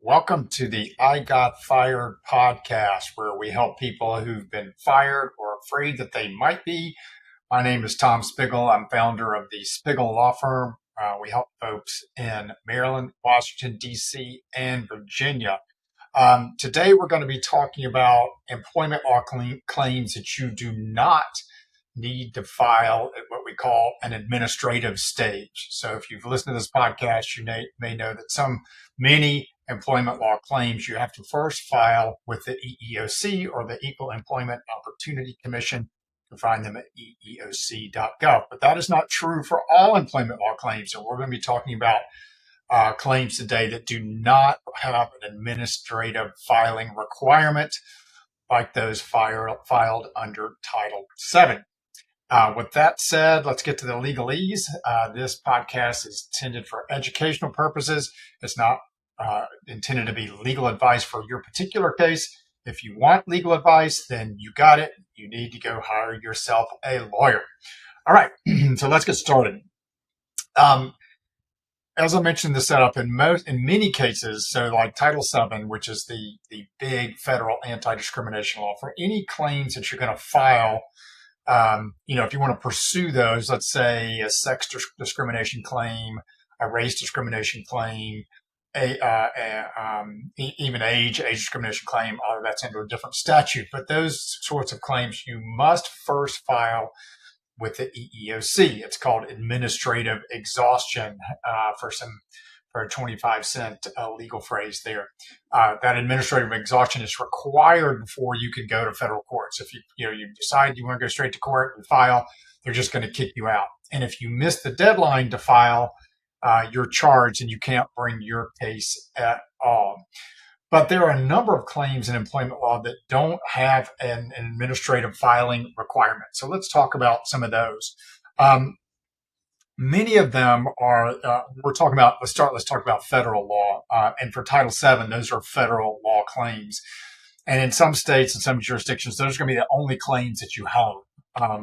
Welcome to the I Got Fired podcast, where we help people who've been fired or afraid that they might be. My name is Tom Spiegel. I'm founder of the Spiegel Law Firm. We help folks in Maryland, Washington, D.C., and Virginia. Today, we're going to be talking about employment law claims that you do not need to file at what we call an administrative stage. So if you've listened to this podcast, you may know that many employment law claims you have to first file with the EEOC or the Equal Employment Opportunity Commission. You can find them at eeoc.gov. But that is not true for all employment law claims. And we're going to be talking about claims today that do not have an administrative filing requirement like those filed under Title VII. With that said, let's get to the legalese. This podcast is intended for educational purposes. It's not intended to be legal advice for your particular case. If you want legal advice, then you got it. You need to go hire yourself a lawyer. All right, so let's get started. As I mentioned, the setup in many cases, so like Title VII, which is the big federal anti-discrimination law, for any claims that you're going to file. If you want to pursue those, let's say a sex discrimination claim, a race discrimination claim, even age discrimination claim, all of that's under a different statute. But those sorts of claims you must first file with the EEOC. It's called administrative exhaustion for a 25-cent legal phrase there. That administrative exhaustion is required before you can go to federal courts. If you decide you want to go straight to court and file, they're just going to kick you out. And if you miss the deadline to file, you're charged and you can't bring your case at all. But there are a number of claims in employment law that don't have an administrative filing requirement. So let's talk about some of those. Many of them are, let's talk about federal law. And for Title VII, those are federal law claims. And in some states and some jurisdictions, those are going to be the only claims that you have.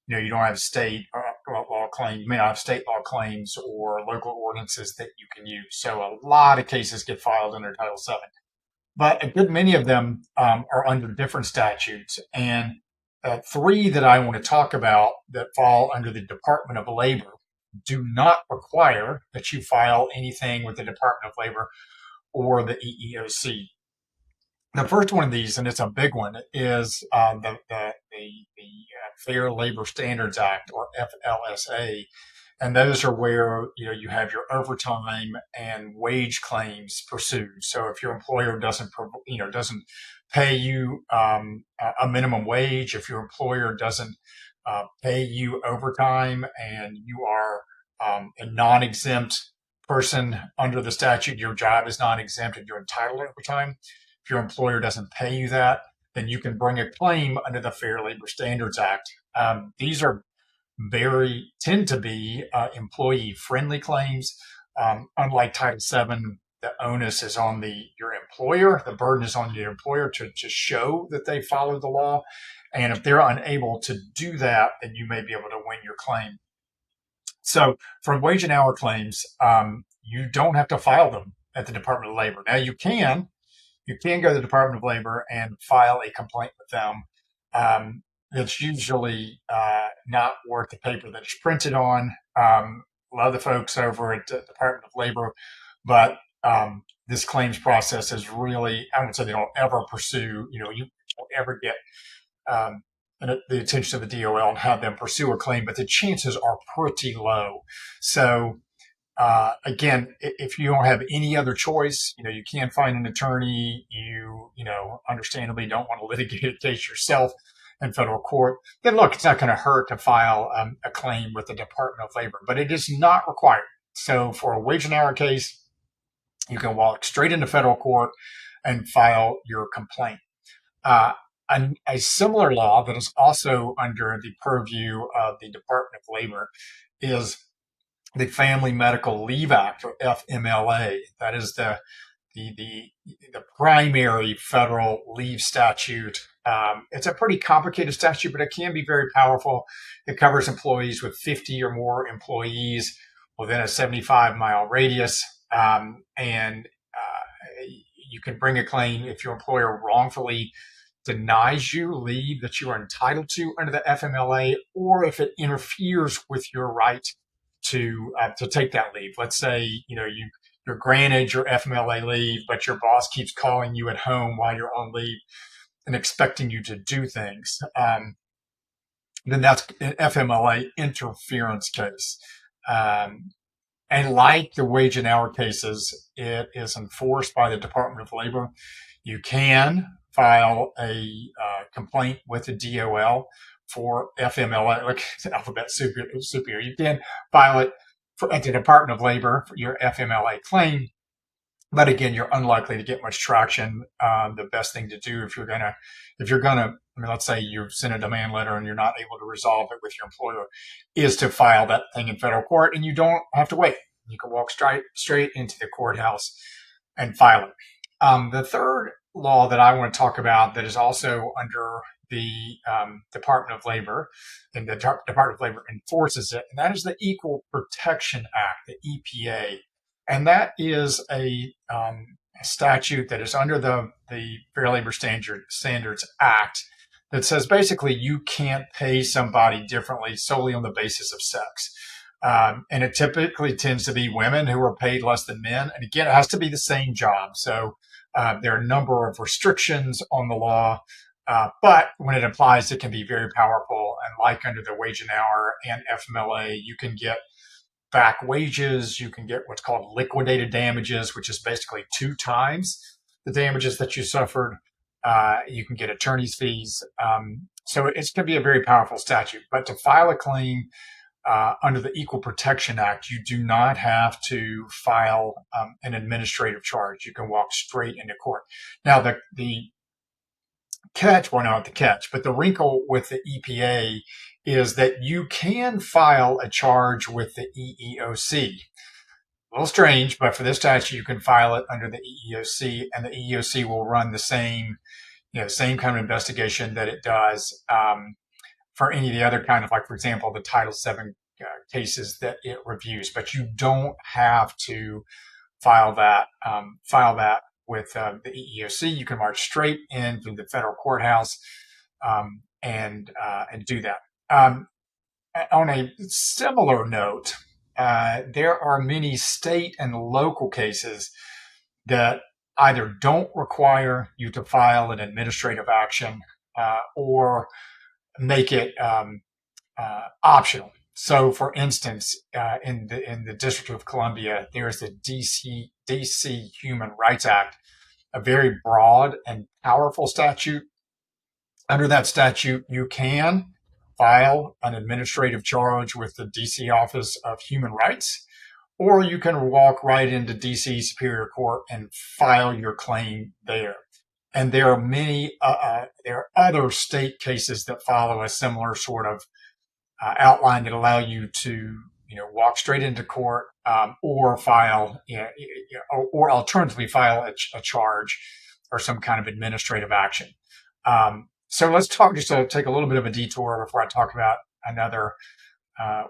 You don't have state law claims, you may not have state law claims or local ordinances that you can use. So a lot of cases get filed under Title VII. But a good many of them are under different statutes. And three that I want to talk about that fall under the Department of Labor do not require that you file anything with the Department of Labor or the EEOC. The first one of these, and it's a big one, is the Fair Labor Standards Act, or FLSA. And those are where you have your overtime and wage claims pursued. So if your employer doesn't pay you a minimum wage, if your employer doesn't pay you overtime, and you are a non-exempt person under the statute, your job is non-exempt and you're entitled to overtime. If your employer doesn't pay you that, then you can bring a claim under the Fair Labor Standards Act. These tend to be employee-friendly claims. Unlike Title VII, the onus is on your employer. The burden is on your employer to show that they follow the law. And if they're unable to do that, then you may be able to win your claim. So for wage and hour claims, you don't have to file them at the Department of Labor. Now you can go to the Department of Labor and file a complaint with them. It's usually not worth the paper that it's printed on. A lot of the folks over at the Department of Labor, but this claims process is really, I would say they don't ever pursue, you don't ever get the attention of the DOL and have them pursue a claim, but the chances are pretty low. So again, if you don't have any other choice, you can find an attorney. You understandably don't want to litigate a case yourself in federal court. Then look, it's not going to hurt to file a claim with the Department of Labor, but it is not required. So for a wage and hour case, you can walk straight into federal court and file your complaint. A similar law that is also under the purview of the Department of Labor is the Family Medical Leave Act, or FMLA. That is the primary federal leave statute. It's a pretty complicated statute, but it can be very powerful. It covers employees with 50 or more employees within a 75-mile radius. And you can bring a claim if your employer wrongfully denies you leave that you are entitled to under the FMLA, or if it interferes with your right to take that leave. Let's say you're granted your FMLA leave, but your boss keeps calling you at home while you're on leave and expecting you to do things. Then that's an FMLA interference case. And like the wage and hour cases, it is enforced by the Department of Labor. You can file a complaint with the DOL for FMLA, like alphabet soup here. You can file it at the Department of Labor for your FMLA claim. But again, you're unlikely to get much traction. The best thing to do if you're gonna, I mean, let's say you send a demand letter and you're not able to resolve it with your employer, is to file that thing in federal court, and you don't have to wait. You can walk straight into the courthouse and file it. The third law that I want to talk about that is also under the Department of Labor, and the Department of Labor enforces it, and that is the Equal Protection Act, the EPA. And that is a statute that is under the Fair Labor Standards Act that says basically you can't pay somebody differently solely on the basis of sex. And it typically tends to be women who are paid less than men. And again, it has to be the same job. So there are a number of restrictions on the law, but when it applies, it can be very powerful. And like under the wage and hour and FMLA, you can get back wages. You can get what's called liquidated damages, which is basically 2 times the damages that you suffered. You can get attorney's fees. So it's going to be a very powerful statute. But to file a claim under the Equal Protection Act, you do not have to file an administrative charge. You can walk straight into court. Now, the catch, well, not the catch, but the wrinkle with the EPA is that you can file a charge with the EEOC. A little strange, but for this statute, you can file it under the EEOC, and the EEOC will run the same kind of investigation that it does for any of the other kind of, like, for example, the Title VII cases that it reviews. But you don't have to file that with the EEOC. You can march straight into the federal courthouse and do that. On a similar note, there are many state and local cases that either don't require you to file an administrative action or make it optional. So, for instance, in the District of Columbia, there's the DC Human Rights Act, a very broad and powerful statute. Under that statute, you can file an administrative charge with the DC Office of Human Rights, or you can walk right into DC Superior Court and file your claim there. And there are many, there are other state cases that follow a similar sort of outline that allow you to, walk straight into court, or file, or alternatively file a charge or some kind of administrative action. So let's talk, just to take a little bit of a detour before I talk about another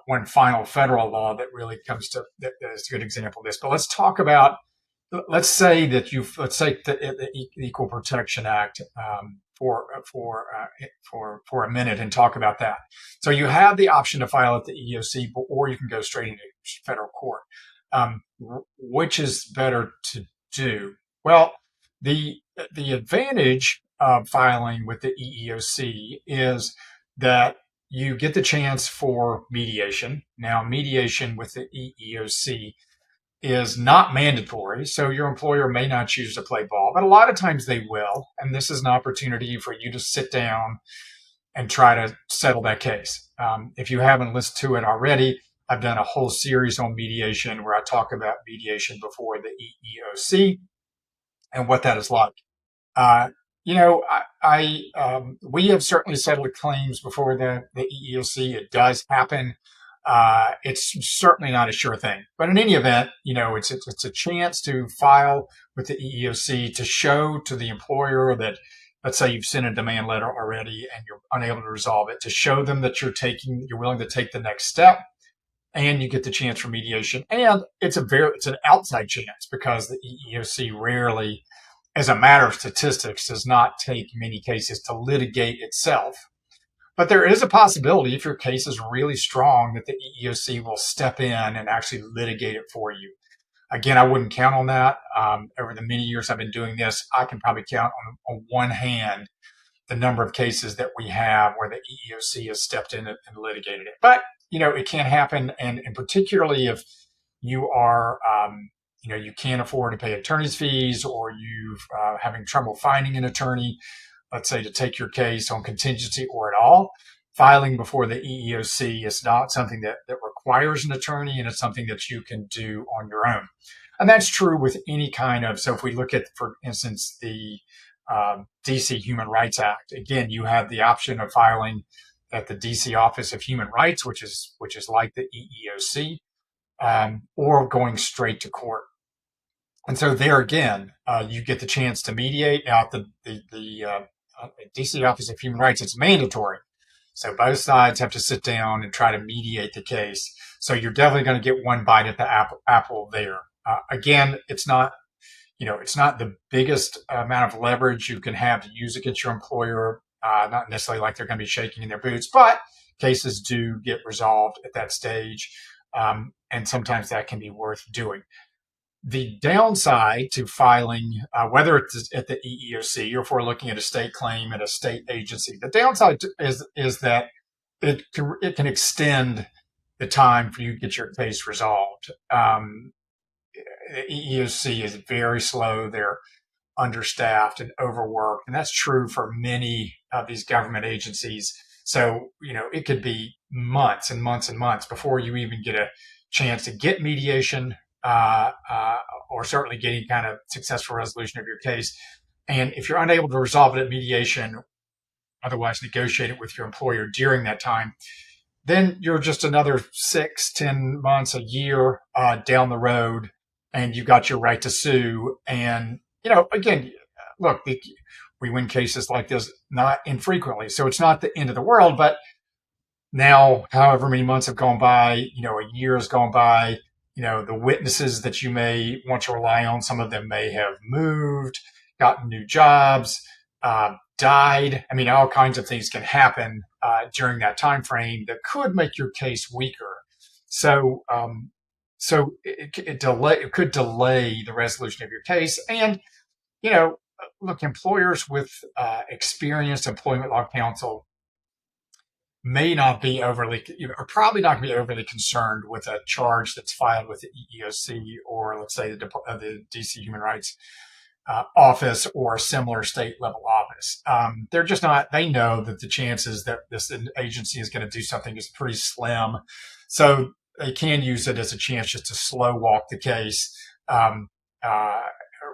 one final federal law that really that is a good example of this. But let's talk about, let's say the Equal Protection Act for a minute and talk about that. So you have the option to file at the EEOC, or you can go straight into federal court. Which is better to do? Well, the advantage of filing with the EEOC is that you get the chance for mediation. Now, mediation with the EEOC is not mandatory, so your employer may not choose to play ball, but a lot of times they will. And this is an opportunity for you to sit down and try to settle that case. If you haven't listened to it already, I've done a whole series on mediation where I talk about mediation before the EEOC and what that is like. We have certainly settled claims before the EEOC. It does happen. It's certainly not a sure thing, but in any event, it's a chance to file with the EEOC to show to the employer that, let's say you've sent a demand letter already and you're unable to resolve it, to show them that you're willing to take the next step, and you get the chance for mediation. And it's an outside chance because the EEOC rarely as a matter of statistics, does not take many cases to litigate itself. But there is a possibility, if your case is really strong, that the EEOC will step in and actually litigate it for you. Again, I wouldn't count on that. Over the many years I've been doing this, I can probably count on one hand the number of cases that we have where the EEOC has stepped in and litigated it. But, it can happen. And particularly if you are, you can't afford to pay attorney's fees, or you've having trouble finding an attorney, let's say, to take your case on contingency or at all, filing before the EEOC is not something that requires an attorney, and it's something that you can do on your own. And that's true with any kind of, so if we look at, for instance, the DC Human Rights Act, again, you have the option of filing at the DC Office of Human Rights, which is like the EEOC, or going straight to court. And so there again, you get the chance to mediate. Now, at the DC Office of Human Rights, it's mandatory. So both sides have to sit down and try to mediate the case. So you're definitely going to get one bite at the apple there. Again, it's not the biggest amount of leverage you can have to use against your employer. Not necessarily like they're going to be shaking in their boots, but cases do get resolved at that stage. And sometimes that can be worth doing. The downside to filing, whether it's at the EEOC or if we're looking at a state claim at a state agency, the downside is that it can extend the time for you to get your case resolved. The EEOC is very slow. They're understaffed and overworked, and that's true for many of these government agencies. So, it could be months and months and months before you even get a chance to get mediation, or certainly getting kind of successful resolution of your case. And if you're unable to resolve it at mediation, otherwise negotiate it with your employer during that time, then you're just another 6, 10 months, a year down the road, and you've got your right to sue. And, again, look, we win cases like this not infrequently, so it's not the end of the world. But now, however many months have gone by, a year has gone by, the witnesses that you may want to rely on, some of them may have moved, gotten new jobs, died. I mean, all kinds of things can happen during that time frame that could make your case weaker. So, it could delay the resolution of your case. And, look, employers with experienced employment law counsel may not be overly, or probably not going to be overly concerned with a charge that's filed with the EEOC, or let's say the DC Human Rights Office, or a similar state level office. They're just not, they know that the chances that this agency is going to do something is pretty slim. So they can use it as a chance just to slow walk the case,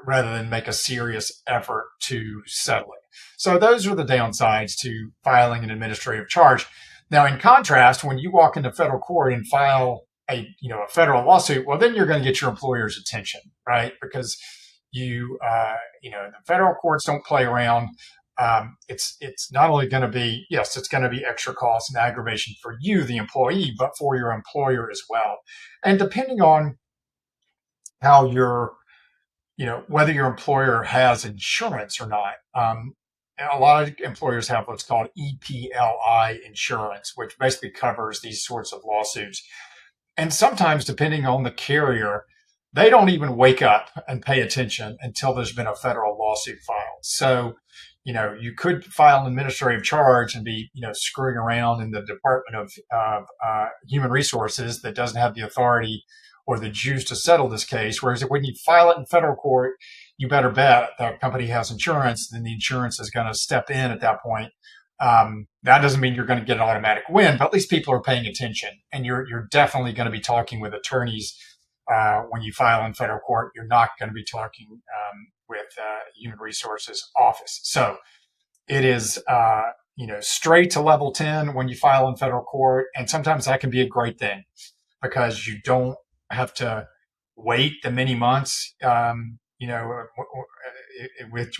rather than make a serious effort to settle it. So those are the downsides to filing an administrative charge. Now, in contrast, when you walk into federal court and file a federal lawsuit, well, then you're going to get your employer's attention, right? Because the federal courts don't play around. It's not only going to be, yes, it's going to be extra cost and aggravation for you, the employee, but for your employer as well. And depending on how whether your employer has insurance or not. A lot of employers have what's called EPLI insurance, which basically covers these sorts of lawsuits. And sometimes, depending on the carrier, they don't even wake up and pay attention until there's been a federal lawsuit filed. So, you could file an administrative charge and be, screwing around in the Department of Human Resources that doesn't have the authority or the juice to settle this case. Whereas when you file it in federal court, you better bet that company has insurance, then the insurance is going to step in at that point. That doesn't mean you're going to get an automatic win, but at least people are paying attention. And you're definitely going to be talking with attorneys when you file in federal court. You're not going to be talking with Human Resources Office. So it is straight to level 10 when you file in federal court. And sometimes that can be a great thing because you don't have to wait the many months,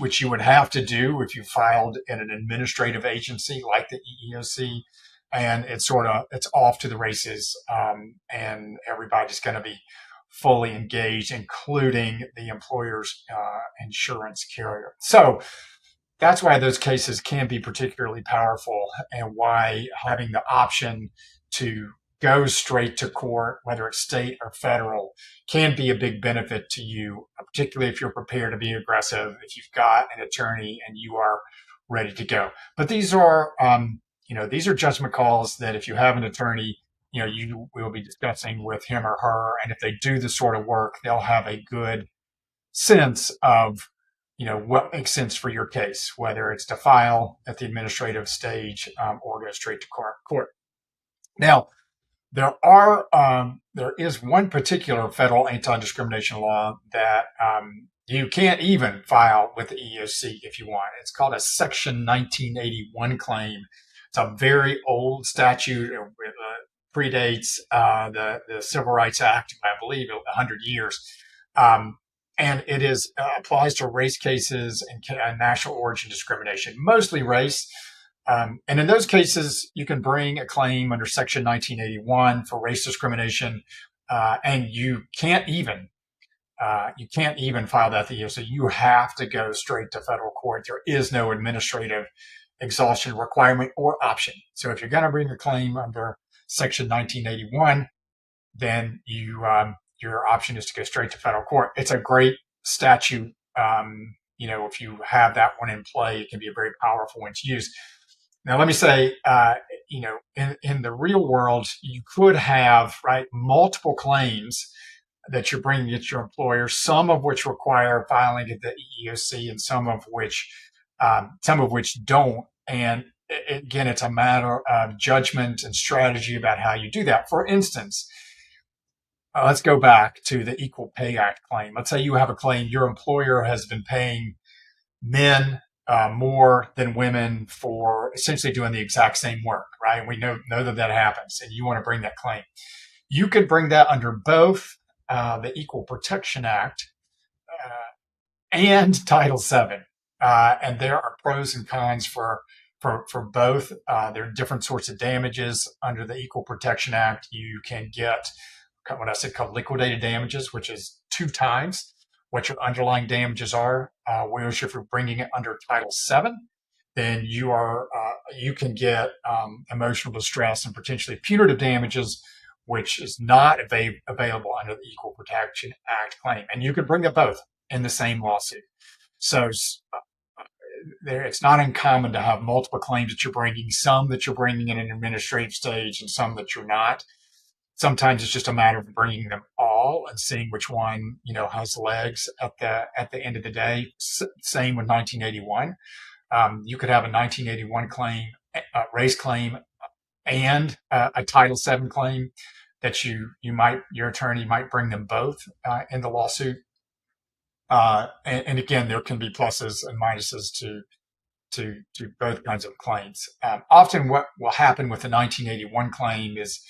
which you would have to do if you filed in an administrative agency like the EEOC, and it's off to the races, and everybody's going to be fully engaged, including the employer's insurance carrier. So that's why those cases can be particularly powerful, and why having the option to go straight to court, whether it's state or federal, can be a big benefit to you, particularly if you're prepared to be aggressive, if you've got an attorney and you are ready to go. But these are judgment calls that if you have an attorney, you will be discussing with him or her. And if they do this sort of work, they'll have a good sense of what makes sense for your case, whether it's to file at the administrative stage or go straight to court. Now, there is one particular federal anti-discrimination law that you can't even file with the EEOC if you want. It's called a Section 1981 claim. It's a very old statute. It predates the Civil Rights Act, I believe, 100 years. And it applies to race cases and national origin discrimination, mostly race. And in those cases, you can bring a claim under Section 1981 for race discrimination, and you can't even file that at the EEOC. You have to go straight to federal court. There is no administrative exhaustion requirement or option. So if you're going to bring a claim under Section 1981, then your option is to go straight to federal court. It's a great statute. If you have that one in play, it can be a very powerful one to use. Now, let me say, in the real world, you could have multiple claims that you're bringing against your employer, some of which require filing at the EEOC, and some of which don't. And again, it's a matter of judgment and strategy about how you do that. For instance, let's go back to the Equal Pay Act claim. Let's say you have a claim your employer has been paying men more than women for essentially doing the exact same work, right? We know that happens, and you want to bring that claim. You could bring that under both the Equal Protection Act and Title VII. And there are pros and cons for both. There are different sorts of damages under the Equal Protection Act. You can get what I said called liquidated damages, which is 2 times what your underlying damages are. Whereas if you're bringing it under Title VII, then you can get emotional distress and potentially punitive damages, which is not available under the Equal Protection Act claim. And you can bring them both in the same lawsuit. So it's not uncommon to have multiple claims that you're bringing, some that you're bringing in an administrative stage and some that you're not. Sometimes it's just a matter of bringing them all and seeing which one, has legs at the end of the day. Same with 1981. You could have a 1981 claim, a race claim, and a Title VII claim that your attorney might bring them both in the lawsuit. And again, there can be pluses and minuses to both kinds of claims. Often what will happen with the 1981 claim is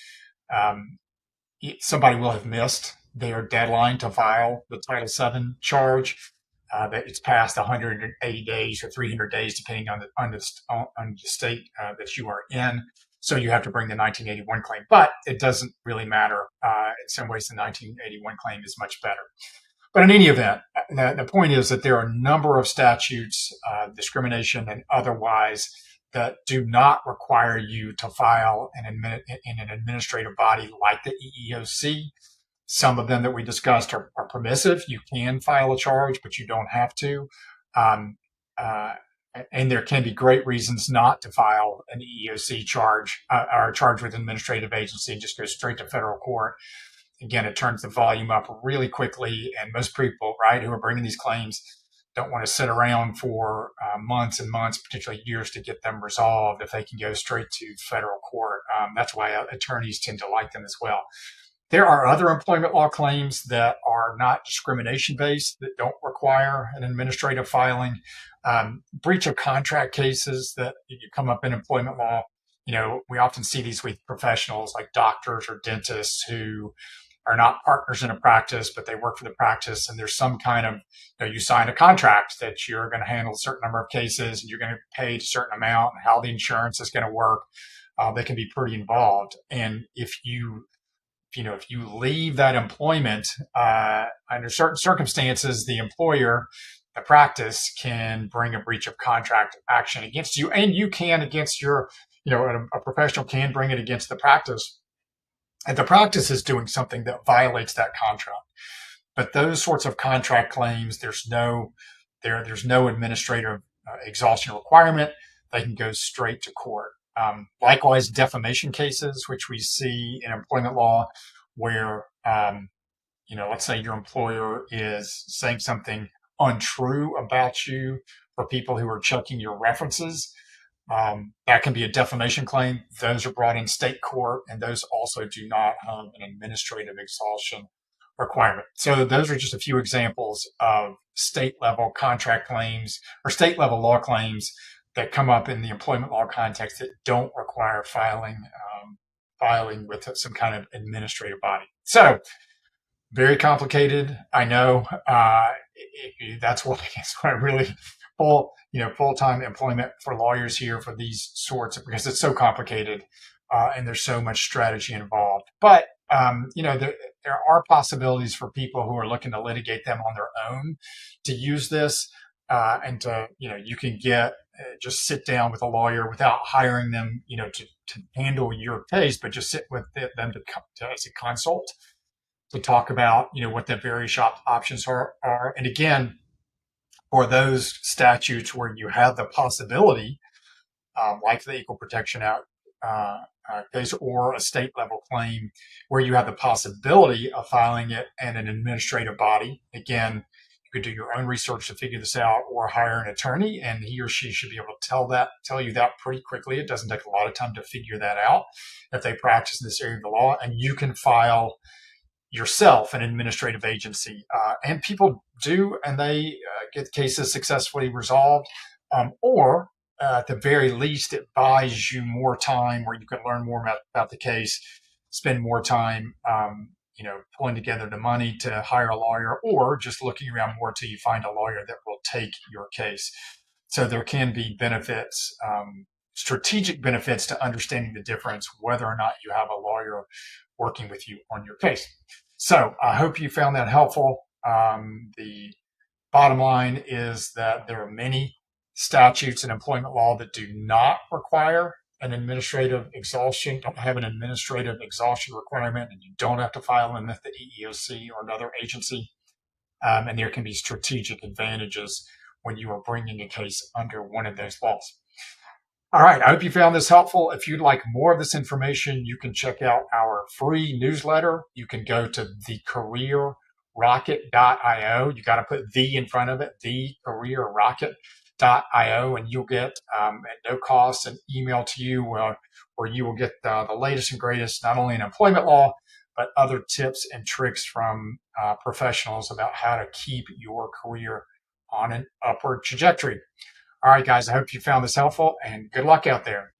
somebody will have missed their deadline to file the Title VII charge. That it's past 180 days or 300 days, depending on the state that you are in. So you have to bring the 1981 claim. But it doesn't really matter. In some ways, the 1981 claim is much better. But in any event, the point is that there are a number of statutes, discrimination and otherwise, that do not require you to file in an administrative body like the EEOC. Some of them that we discussed are permissive. You can file a charge, but you don't have to. And there can be great reasons not to file an EEOC charge or a charge with an administrative agency and just go straight to federal court. Again, it turns the volume up really quickly, and most people, who are bringing these claims don't want to sit around for months and months, particularly years, to get them resolved if they can go straight to federal court. That's why attorneys tend to like them as well. There are other employment law claims that are not discrimination-based, that don't require an administrative filing. Breach of contract cases that come up in employment law. We often see these with professionals like doctors or dentists who are not partners in a practice, but they work for the practice, and there's some kind of, you sign a contract that you're going to handle a certain number of cases and you're going to pay a certain amount, and how the insurance is going to work. They can be pretty involved. And if you if you leave that employment, under certain circumstances, the employer, the practice, can bring a breach of contract action against you, and you can against your, a professional can bring it against the practice, and the practice is doing something that violates that contract. But those sorts of contract claims, there's no administrative exhaustion requirement. They can go straight to court. Likewise, defamation cases, which we see in employment law, where let's say your employer is saying something untrue about you for people who are checking your references. That can be a defamation claim. Those are brought in state court, and those also do not have an administrative exhaustion requirement. So those are just a few examples of state level contract claims or state level law claims that come up in the employment law context that don't require filing with some kind of administrative body. So very complicated, I know. That's why I really full-time employment for lawyers here for these sorts of, because it's so complicated and there's so much strategy involved. But there are possibilities for people who are looking to litigate them on their own to use this, and to you can just sit down with a lawyer without hiring them to handle your case, but just sit with them as a consult to talk about what the various options are. And again, for those statutes where you have the possibility, like the Equal Protection Act case, or a state level claim where you have the possibility of filing it in an administrative body, again, you could do your own research to figure this out, or hire an attorney, and he or she should be able to tell you that pretty quickly. It doesn't take a lot of time to figure that out if they practice in this area of the law, and you can file yourself an administrative agency. And people do, and they get cases successfully resolved, or at the very least, it buys you more time where you can learn more about the case, spend more time, pulling together the money to hire a lawyer, or just looking around more until you find a lawyer that will take your case. So there can be benefits, strategic benefits to understanding the difference, whether or not you have a lawyer working with you on your case. So I hope you found that helpful. The bottom line is that there are many statutes in employment law that do not require an administrative exhaustion, don't have an administrative exhaustion requirement, and you don't have to file them with the EEOC or another agency. And there can be strategic advantages when you are bringing a case under one of those laws. All right, I hope you found this helpful. If you'd like more of this information, you can check out our free newsletter. You can go to thecareerrocket.io. You got to put the in front of it, thecareerrocket.io, and you'll get at no cost an email to you where you will get the latest and greatest, not only in employment law, but other tips and tricks from professionals about how to keep your career on an upward trajectory. All right, guys, I hope you found this helpful, and good luck out there.